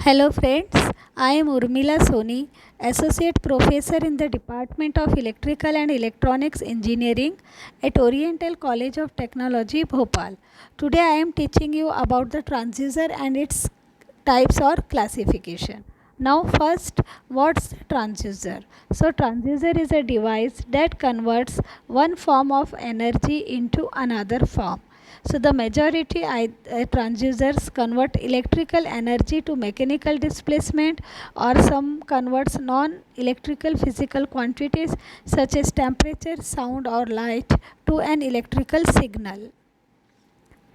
Hello friends, I am Urmila Soni, Associate Professor in the Department of Electrical and Electronics Engineering at Oriental College of Technology, Bhopal. Today I am teaching you about the transducer and its types or classification. Now first, what's transducer? So transducer is a device that converts one form of energy into another form. So the majority transducers convert electrical energy to mechanical displacement, or some converts non-electrical physical quantities such as temperature, sound or light to an electrical signal.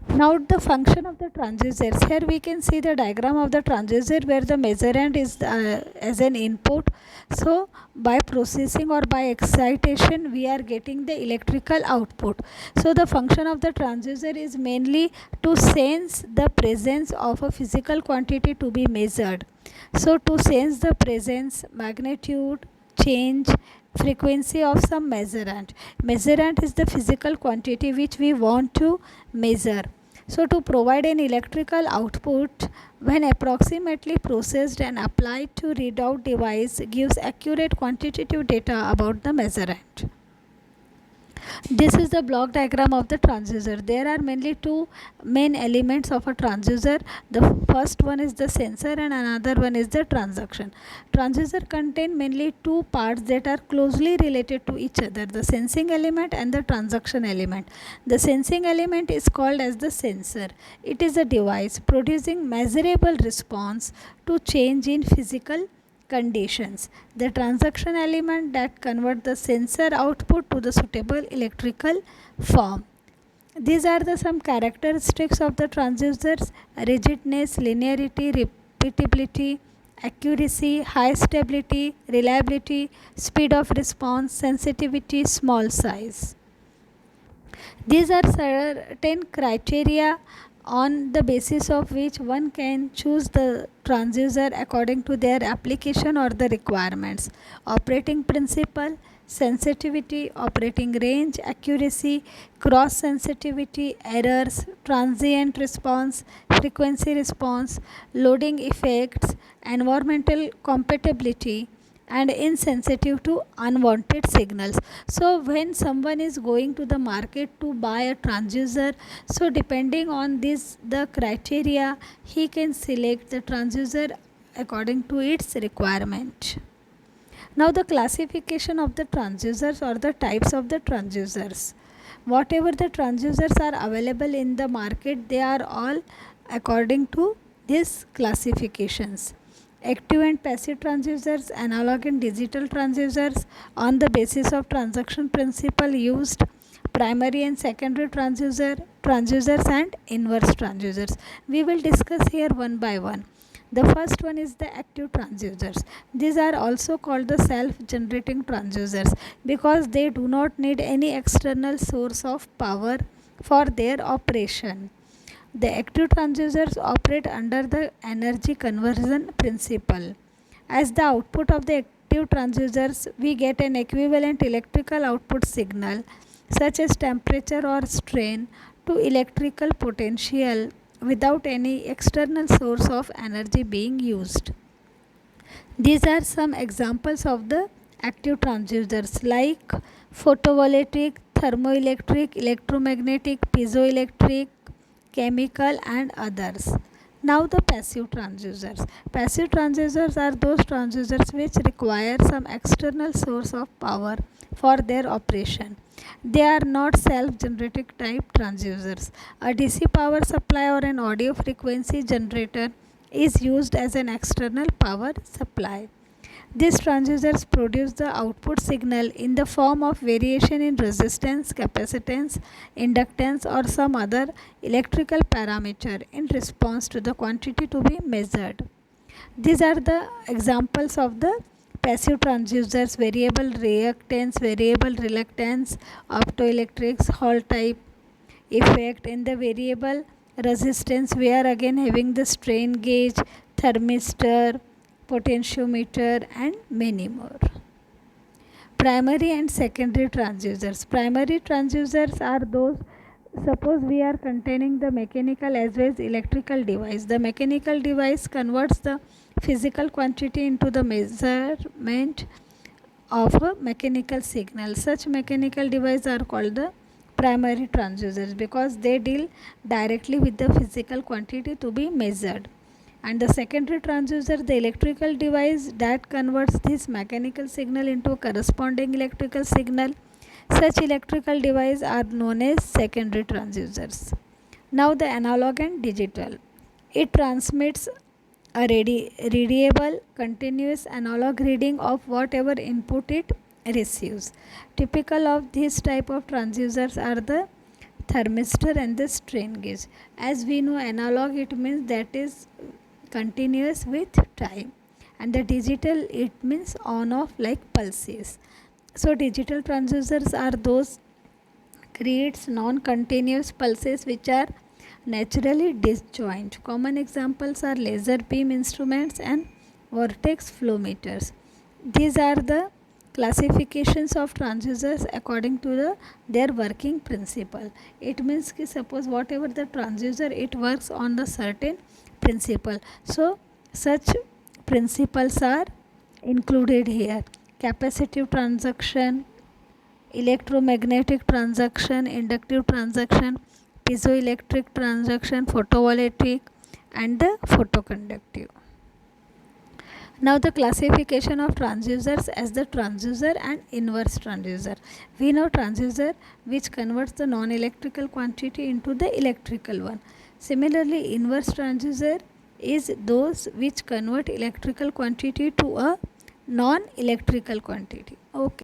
Now the function of the transducers. Here we can see the diagram of the transducer where the measurand is as an input. So by processing or by excitation we are getting the electrical output. So the function of the transducer is mainly to sense the presence of a physical quantity to be measured. So to sense the presence, magnitude, change, frequency of some measurand. Measurand is the physical quantity which we want to measure. So to provide an electrical output when approximately processed and applied to readout device gives accurate quantitative data about the measurand. This is the block diagram of the transducer. There are mainly two main elements of a transducer. The first one is the sensor and another one is the transaction. Transducer contain mainly two parts that are closely related to each other, the sensing element and the transaction element. The sensing element is called as the sensor. It is a device producing measurable response to change in physical conditions. The transaction element that convert the sensor output to the suitable electrical form. These are the some characteristics of the transducers: rigidness, linearity, repeatability, accuracy, high stability, reliability, speed of response, sensitivity, small size. These are certain criteria on the basis of which one can choose the transducer according to their application or the requirements. Operating principle, sensitivity, operating range, accuracy, cross sensitivity, errors, transient response, frequency response, loading effects, environmental compatibility, and insensitive to unwanted signals. So when someone is going to the market to buy a transducer, so depending on this the criteria, he can select the transducer according to its requirement. Now the classification of the transducers or the types of the transducers. Whatever the transducers are available in the market, they are all according to these classifications: active and passive transducers, analog and digital transducers on the basis of transaction principle used, primary and secondary transducers and inverse transducers. We will discuss here one by one. The first one is the active transducers. These are also called the self-generating transducers because they do not need any external source of power for their operation. The active transducers operate under the energy conversion principle. As the output of the active transducers, we get an equivalent electrical output signal such as temperature or strain to electrical potential without any external source of energy being used. These are some examples of the active transducers like photovoltaic, thermoelectric, electromagnetic, piezoelectric, chemical and others. Now the passive transducers. Passive transducers are those transducers which require some external source of power for their operation. They are not self-generating type transducers. A DC power supply or an audio frequency generator is used as an external power supply. These transducers produce the output signal in the form of variation in resistance, capacitance, inductance or some other electrical parameter in response to the quantity to be measured. These are the examples of the passive transducers: variable reactance, variable reluctance, optoelectrics, Hall type effect. In the variable resistance, we are again having the strain gauge, thermistor, potentiometer and many more. Primary and secondary transducers. Primary transducers are those Suppose we are containing the mechanical as well as electrical device. The mechanical device converts the physical quantity into the measurement of a mechanical signal. Such mechanical devices are called the primary transducers because they deal directly with the physical quantity to be measured. And the secondary transducer, the electrical device that converts this mechanical signal into a corresponding electrical signal. Such electrical devices are known as secondary transducers. Now the analog and digital. It transmits a readable continuous analog reading of whatever input it receives. Typical of this type of transducers are the thermistor and the strain gauge. As we know, analog it means that is continuous with time, and the digital it means on off like pulses. So digital transducers are those creates non-continuous pulses which are naturally disjoint. Common examples are laser beam instruments and vortex flow meters. These are the classifications of transducers according to their working principle. It means कि suppose whatever the transducer it works on the certain principle. So such principles are included here: capacitive transaction, electromagnetic transaction, inductive transaction, piezoelectric transaction, photovoltaic, and the photoconductive. Now the classification of transducers as the transducer and inverse transducer. We know transducer which converts the non-electrical quantity into the electrical one. Similarly, inverse transducer is those which convert electrical quantity to a non-electrical quantity. Okay.